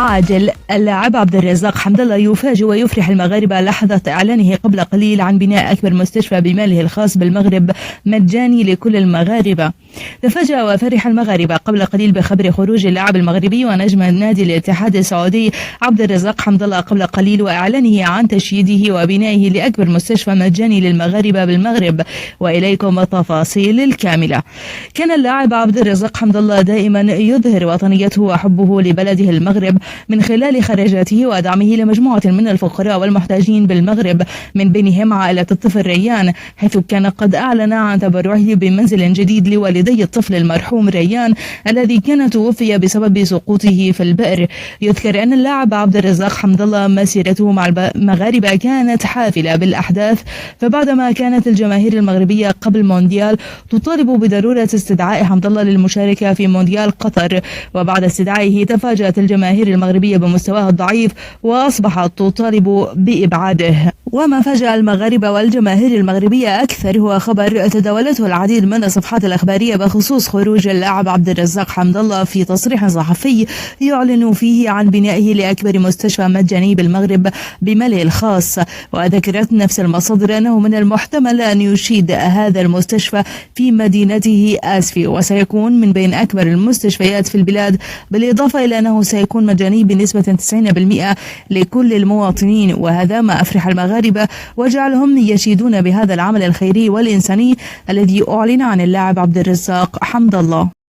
عاجل. اللاعب عبد الرزاق حمد الله يفاجئ ويفرح المغاربة لحظة إعلانه قبل قليل عن بناء أكبر مستشفى بماله الخاص بالمغرب مجاني لكل المغاربة. تفاجأ وفرح المغاربة قبل قليل بخبر خروج اللاعب المغربي ونجم نادي الاتحاد السعودي عبد الرزاق حمد الله قبل قليل وإعلانه عن تشييده وبنائه لأكبر مستشفى مجاني للمغاربة بالمغرب. وإليكم التفاصيل الكاملة. كان اللاعب عبد الرزاق حمد الله دائما يظهر وطنيته وحبه لبلده المغرب من خلال خرجاته ودعمه لمجموعة من الفقراء والمحتاجين بالمغرب، من بينهم عائلة الطفل ريان، حيث كان قد أعلن عن تبرعه بمنزل جديد لوالدي الطفل المرحوم ريان الذي كان توفي بسبب سقوطه في البئر. يذكر أن اللاعب عبد الرزاق حمد الله مسيرته مع المغاربة كانت حافلة بالأحداث، فبعدما كانت الجماهير المغربية قبل مونديال تطالب بضرورة استدعاء حمد الله للمشاركة في مونديال قطر، وبعد استدعائه تفاجأت الجماهير المغربية بمستواه الضعيف وأصبحت تطالب بإبعاده. وما فاجأ المغاربة والجماهير المغربية أكثر هو خبر تداولته العديد من الصفحات الأخبارية بخصوص خروج اللاعب عبد الرزاق حمد الله في تصريح صحفي يعلن فيه عن بنائه لأكبر مستشفى مجاني بالمغرب بماله الخاص. وذكرت نفس المصادر أنه من المحتمل أن يشيد هذا المستشفى في مدينته آسفي، وسيكون من بين أكبر المستشفيات في البلاد، بالإضافة إلى أنه سيكون مجاني بنسبة 90% لكل المواطنين. وهذا ما أفرح المغاربة وجعلهم يشيدون بهذا العمل الخيري والإنساني الذي أعلن عن اللاعب عبد الرزاق حمد الله.